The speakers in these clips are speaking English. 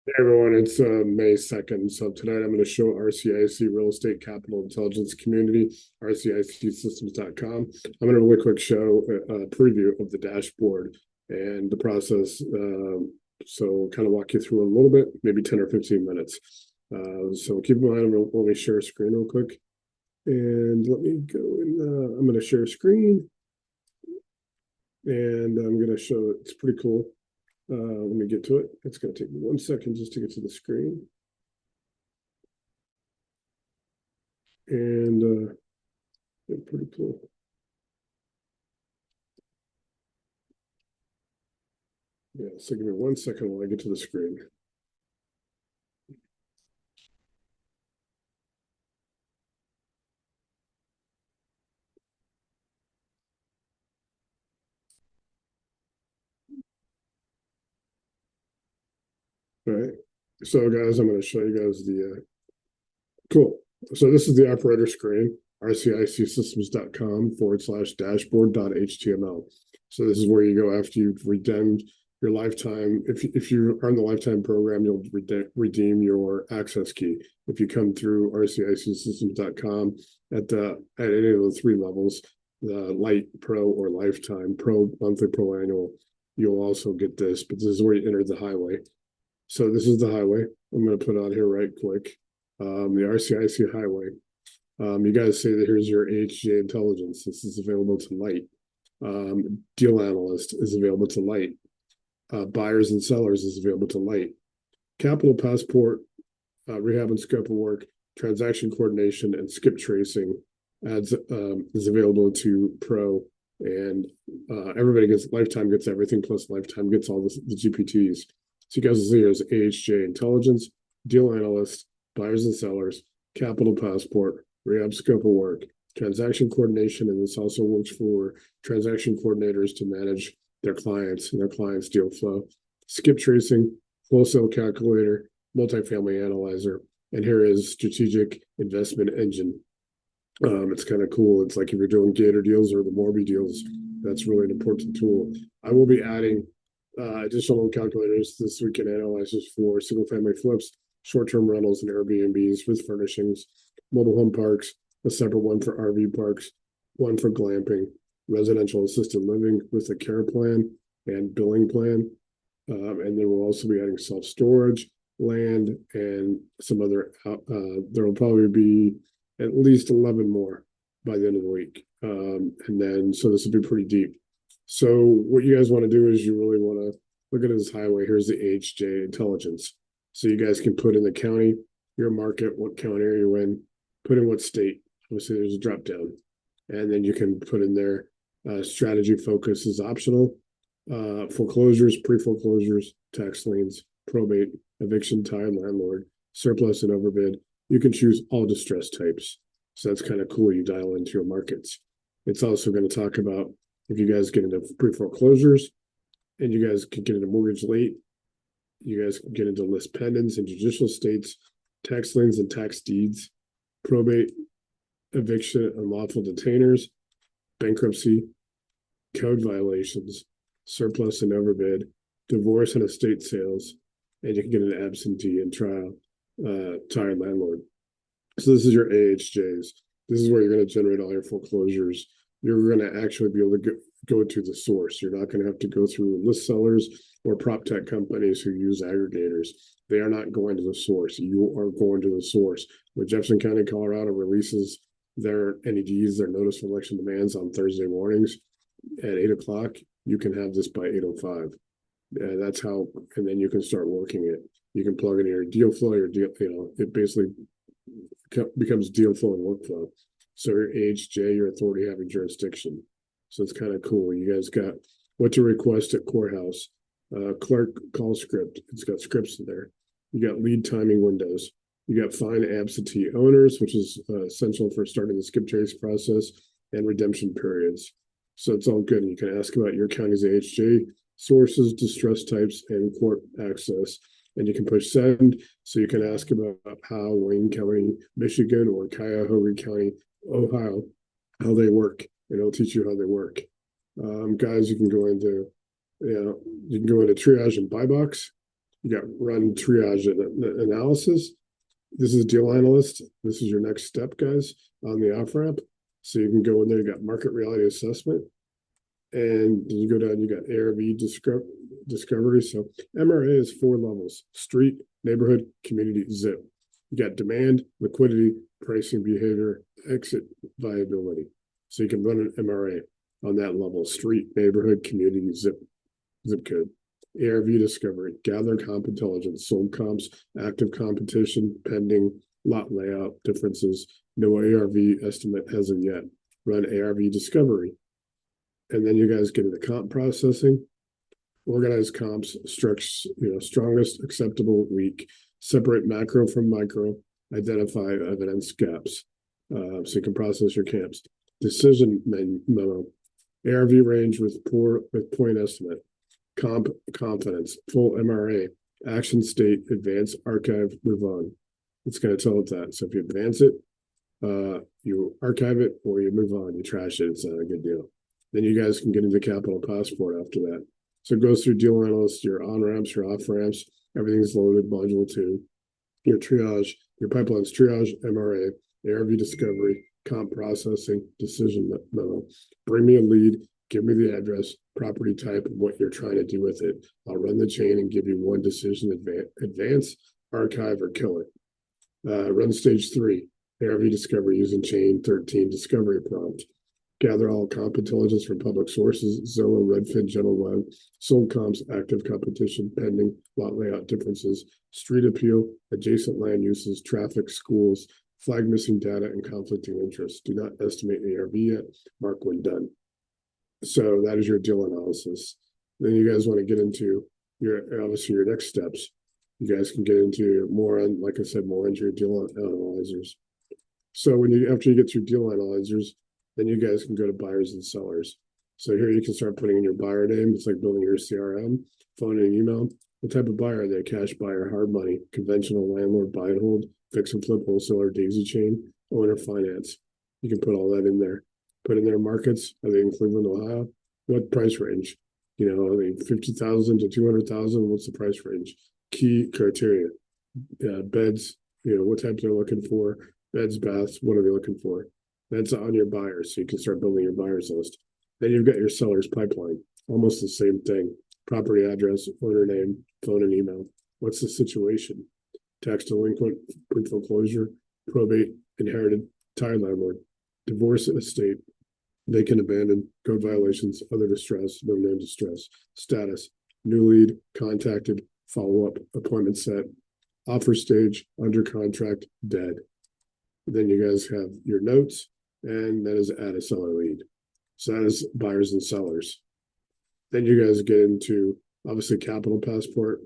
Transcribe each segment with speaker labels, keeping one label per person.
Speaker 1: Hey everyone, it's May 2nd. So tonight I'm going to show RCIC Real Estate Capital Intelligence Community, RCICsystems.com. I'm going to really quick show a preview of the dashboard and the process. So kind of walk you through a little bit, maybe 10 or 15 minutes. So keep in mind, let me share a screen real quick. And let me go in, I'm going to share a screen and I'm going to show it. It's pretty cool. Let me get to it. It's going to take me 1 second just to get to the screen. And pretty cool. Yeah, so give me 1 second while I get to the screen. All right. So guys, I'm going to show you guys the cool. So this is the operator screen, rcicsystems.com/dashboard.html. So this is where you go after you've redeemed your lifetime. If you are in the lifetime program, you'll redeem your access key. If you come through rcicsystems.com at any of the three levels, the light, pro, or lifetime, pro, monthly, pro, annual, you'll also get this. But this is where you enter the highway. So this is the highway. I'm going to put on here right quick. The RCIC highway. You guys say that here's your AHJ Intelligence. This is available to light. Deal Analyst is available to light. Buyers and sellers is available to light. Capital Passport, Rehab and scope of work, transaction coordination, and skip tracing ads is available to pro. And everybody gets lifetime gets everything plus lifetime gets all the GPTs. So you guys will see here's AHJ Intelligence, Deal Analyst, Buyers and Sellers, Capital Passport, Rehab scope of work, transaction coordination, and this also works for transaction coordinators to manage their clients and their clients' deal flow. Skip tracing, wholesale calculator, multifamily analyzer, and here is strategic investment engine. It's kind of cool. It's like if you're doing Gator deals or the Morby deals, that's really an important tool. I will be adding additional calculators this weekend analyzers for single family flips, short-term rentals and Airbnbs with furnishings, mobile home parks, a separate one for RV parks, one for glamping, residential assisted living with a care plan and billing plan. And then we'll also be adding self-storage, land, and some other, there will probably be at least 11 more by the end of the week. And then, so this will be pretty deep. So what you guys want to do is you really want to look at this highway. Here's the AHJ Intelligence. So you guys can put in the county, your market, what county are you in, put in what state. Obviously, there's a drop down. And then you can put in there strategy focus is optional. Foreclosures, pre-foreclosures, tax liens, probate, eviction, tied landlord, surplus and overbid. You can choose all distress types. So that's kind of cool. You dial into your markets. It's also going to talk about if you guys get into pre-foreclosures and you guys can get into mortgage late, you guys can get into list pendants and judicial states, tax liens and tax deeds, probate, eviction, unlawful detainers, bankruptcy, code violations, surplus and overbid, divorce and estate sales, and you can get an absentee and trial, tired landlord. So this is your AHJs. This is where you're going to generate all your foreclosures. You're going to actually be able to go to the source. You're not going to have to go through list sellers or prop tech companies who use aggregators. They are not going to the source. You are going to the source. When Jefferson County, Colorado releases their NEDs, their notice of election demands on Thursday mornings at 8 o'clock, you can have this by 8:05. That's how, and then you can start working it. You can plug in your deal flow, your deal, it basically becomes deal flow and workflow. So your AHJ, your authority having jurisdiction. So it's kind of cool. You guys got what to request at courthouse, clerk call script. It's got scripts in there. You got lead timing windows. You got fine absentee owners, which is essential for starting the skip trace process, and redemption periods. So it's all good. And you can ask about your county's AHJ sources, distress types, and court access. And you can push send. So you can ask about how Wayne County, Michigan, or Cuyahoga County, Ohio, how they work. And it'll teach you how they work. Guys, you can go into triage and buy box. You got run triage and analysis. This is deal analyst. This is your next step, guys, on the off ramp. So you can go in there. You got market reality assessment, and you go down. You got ARV discovery. So MRA is 4 levels: street, neighborhood, community, zip. You got demand, liquidity, pricing behavior, exit viability. So you can run an MRA on that level: street, neighborhood, community, zip code. ARV discovery, gather comp intelligence, sold comps, active competition, pending, lot layout differences, no ARV estimate as of yet. Run ARV discovery. And then you guys get into comp processing, organize comps, strongest acceptable weak, separate macro from micro, identify evidence gaps. So you can process your camps. Decision memo, ARV range with point estimate. Comp confidence, full MRA, action state, advance, archive, move on. It's going to tell it that. So if you advance it, you archive it, or you move on, you trash it. It's not a good deal. Then you guys can get into capital passport after that. So it goes through deal analyst, your on ramps, your off ramps, everything's loaded, module 2. Your triage, your pipeline's triage, MRA, ARV discovery, comp processing, decision memo. Bring me a lead. Give me the address, property type, and what you're trying to do with it. I'll run the chain and give you one decision: advance, archive, or kill it. Run stage 3, ARV discovery using chain 13 discovery prompt. Gather all comp intelligence from public sources: Zillow, Redfin, General Web, sold comps, active competition, pending, lot layout differences, street appeal, adjacent land uses, traffic, schools, flag missing data, and conflicting interests. Do not estimate ARV yet. Mark when done. So that is your deal analysis. Then you guys want to get into your next steps. You guys can get into more on, like I said, more into your deal analyzers. So after you get your deal analyzers, then you guys can go to buyers and sellers. So here you can start putting in your buyer name. It's like building your CRM, phone and email. What type of buyer are they? Cash buyer, hard money, conventional landlord, buy and hold, fix and flip, wholesaler, daisy chain, owner finance. You can put all that in there. Put in their markets. Are they in Cleveland, Ohio? What price range? Are they 50,000 to 200,000? What's the price range? Key criteria. Beds. What type they're looking for. Beds, baths. What are they looking for? That's on your buyers, so you can start building your buyers list. Then you've got your sellers pipeline. Almost the same thing. Property address, owner name, phone and email. What's the situation? Tax delinquent, pre-foreclosure, probate, inherited, tired landlord, divorce estate, vacant abandoned, code violations, other distress, no known distress, status, new lead, contacted, follow-up, appointment set, offer stage, under contract, dead. Then you guys have your notes, and that is add a seller lead. So that is buyers and sellers. Then you guys get into, obviously, capital passport,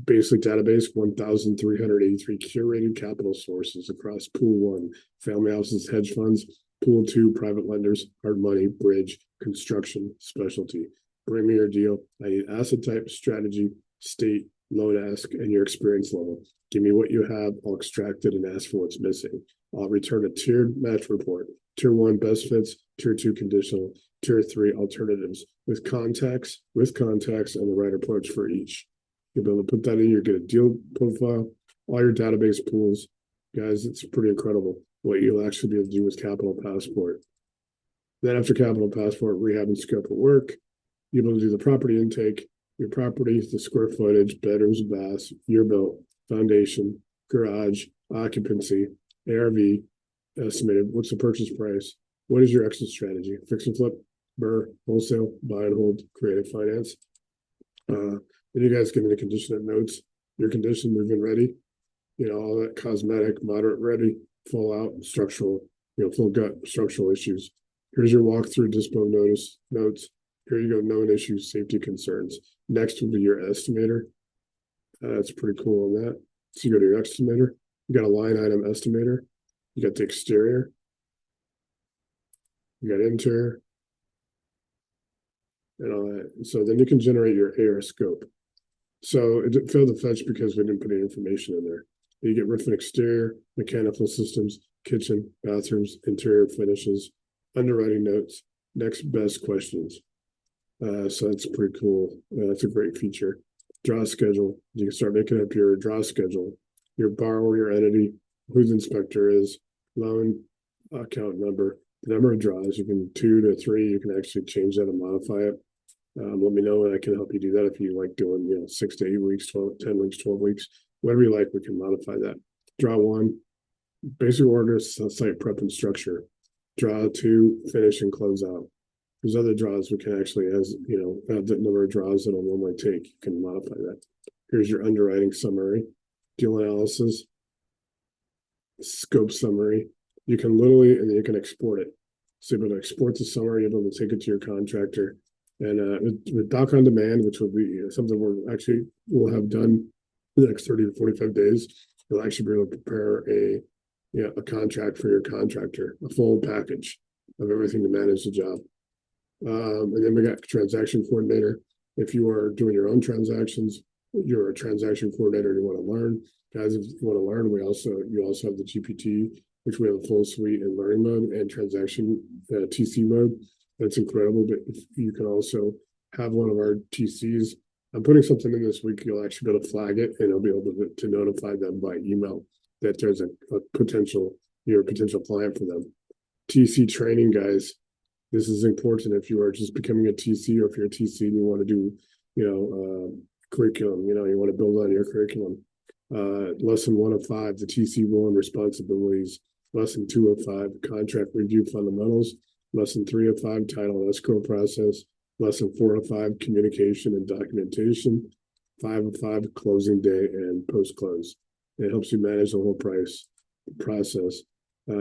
Speaker 1: basic database, 1,383 curated capital sources across pool 1, family houses, hedge funds, pool 2, private lenders, hard money, bridge, construction, specialty. Bring me your deal. I need asset type, strategy, state, loan ask, and your experience level. Give me what you have. I'll extract it and ask for what's missing. I'll return a tiered match report. Tier 1 best fits, Tier 2 conditional, Tier 3 alternatives with contacts and the right approach for each. You'll be able to put that in. You get a deal profile, all your database pools. Guys, it's pretty incredible what you'll actually be able to do with Capital Passport. Then after Capital Passport, rehab and scope of work, you'll be able to do the property intake, your property, the square footage, bedrooms, baths, year built, foundation, garage, occupancy, ARV, estimated, what's the purchase price, what is your exit strategy, fix and flip, BRRRR, wholesale, buy and hold, creative finance. Then you guys get into condition of notes, your condition, move-in ready, all that cosmetic, moderate ready, full out, structural, full gut structural issues. Here's your walkthrough dispo notes. Here you go, known issues, safety concerns. Next will be your estimator. That's pretty cool on that. So you go to your estimator. You got a line item estimator. You got the exterior. You got interior. And all that. So then you can generate your AR scope. So it failed to fetch because we didn't put any information in there. You get roof and exterior, mechanical systems, kitchen, bathrooms, interior finishes, underwriting notes, next best questions. So that's pretty cool. That's a great feature. draw schedule. You can start making up your draw schedule, your borrower, your entity, who the inspector is, loan account number, the number of draws. You can 2 to 3. You can actually change that and modify it. Let me know, and I can help you do that if you like doing 6 to 8 weeks, 12, 10 weeks, 12 weeks, whatever you like. We can modify that. Draw 1, basic order, site prep and structure. Draw 2, finish and close out. There's other draws we can actually, as add the number of draws that'll normally take. You can modify that. Here's your underwriting summary, deal analysis, scope summary. You can literally, and then you can export it. So you're able to export the summary, you're able to take it to your contractor. And with Doc on Demand, which will be something we'll have done in the next 30 to 45 days, you'll actually be able to prepare a contract for your contractor, a full package of everything to manage the job. And then we got transaction coordinator. If you are doing your own transactions, you're a transaction coordinator, you want to learn. Guys, if you want to learn, you also have the GPT, which we have a full suite in learning mode and transaction TC mode. That's incredible. But if you can also have one of our TCs. I'm putting something in this week. You'll actually be able to flag it, and it'll be able to notify them by email that there's you're a potential client for them. TC training, guys. This is important if you are just becoming a TC, or if you're a TC and you want to do, curriculum, you want to build on your curriculum. Lesson 1 of 5, the TC role and responsibilities. Lesson 2 of 5, contract review fundamentals. Lesson 3 of 5, title and escrow process. Lesson 4 of 5, communication and documentation. 5 of 5, closing day and post-close. It helps you manage the whole process.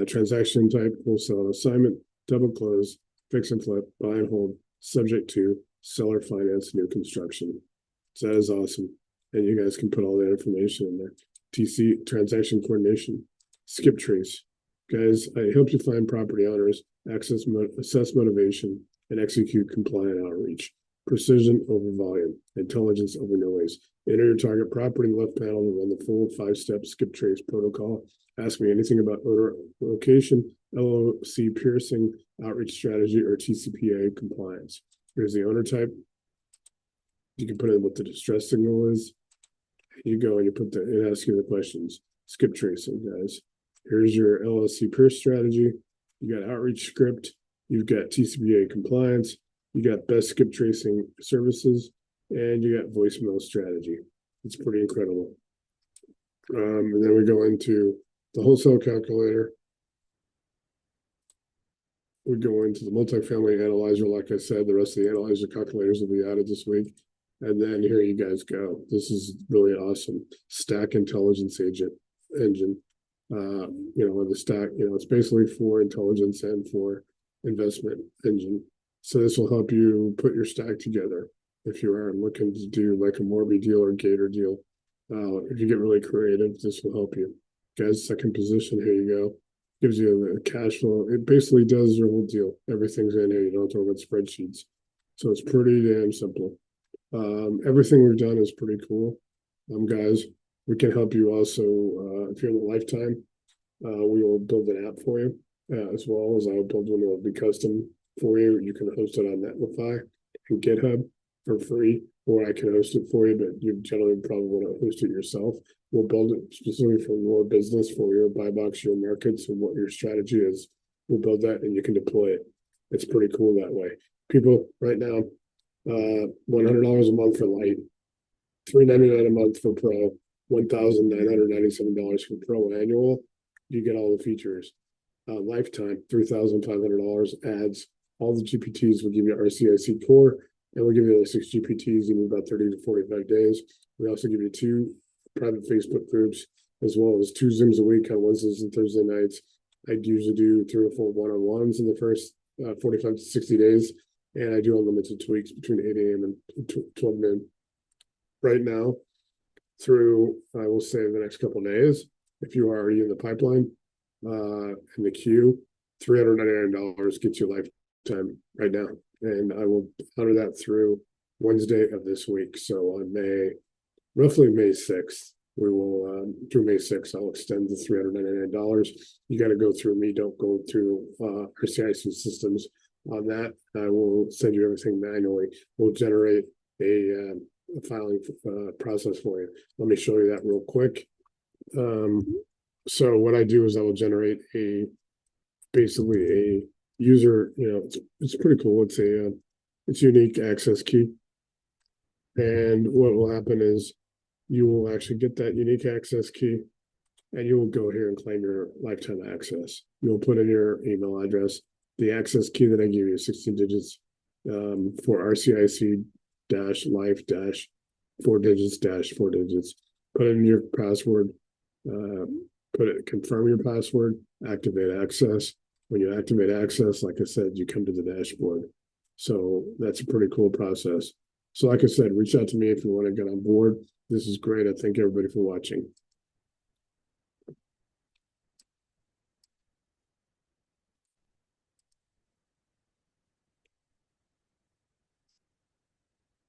Speaker 1: Transaction type, wholesale assignment, double close, fix and flip, buy and hold, subject to, seller finance, new construction. So that is awesome. And you guys can put all that information in there. TC, transaction coordination, skip trace. Guys, I help you find property owners, assess motivation, and execute compliant outreach. Precision over volume, intelligence over noise. Enter your target property in the left panel to run the full 5-step skip trace protocol. Ask me anything about owner location, LOC piercing, outreach strategy, or TCPA compliance. Here's the owner type. You can put in what the distress signal is. You go and it asks you the questions. Skip tracing, guys. Here's your LLC pierce strategy. You got outreach script. You've got TCPA compliance. You got best skip tracing services, and you got voicemail strategy. It's pretty incredible. And then we go into the wholesale calculator. We go into the multifamily analyzer. Like I said, the rest of the analyzer calculators will be added this week. And then here you guys go. This is really awesome. Stack intelligence engine. The stack, it's basically for intelligence and for investment engine. So this will help you put your stack together if you are looking to do like a Morby deal or Gator deal. If you get really creative, this will help you. Guys, second position, here you go. Gives you a cash flow. It basically does your whole deal. Everything's in here. You don't talk about spreadsheets. So it's pretty damn simple. Everything we've done is pretty cool. Guys, we can help you also. If you're in the lifetime, we will build an app for you, as well as I'll build one that will be custom for you. You can host it on Netlify and GitHub for free, or I can host it for you, but you generally probably want to host it yourself. We'll build it specifically for your business, for your buy box, your markets, and what your strategy is. We'll build that and you can deploy it. It's pretty cool that way. People right now, $100 a month for light, $399 a month for pro, $1,997 for pro annual. You get all the features. Lifetime, $3,500 ads. All the GPTs will give you RCIC core, and we'll give you the 6 GPTs in about 30 to 45 days. We also give you 2 private Facebook groups, as well as 2 Zooms a week on Wednesdays and Thursday nights. I'd usually do 3 or 4 one-on-ones in the first 45 to 60 days, and I do unlimited tweaks between 8 a.m. and 12 noon. Right now, through, I will say, the next couple of days, if you are already in the pipeline, in the queue, $399 gets you lifetime right now. And I will honor that through Wednesday of this week. So on roughly May 6th, we will, through May 6th, I'll extend the $399. You got to go through me. Don't go through RCIC systems on that. I will send you everything manually. We'll generate a filing process for you. Let me show you that real quick. So what I do is I will generate basically a user, it's pretty cool. It's unique access key. And what will happen is you will actually get that unique access key and you will go here and claim your lifetime access. You'll put in your email address, the access key that I give you, 16 digits for RCIC life 4 digits 4 digits. Put in your password, confirm your password, activate access. When you activate access, like I said, you come to the dashboard. So that's a pretty cool process. So like I said, reach out to me if you want to get on board. This is great. I thank everybody for watching.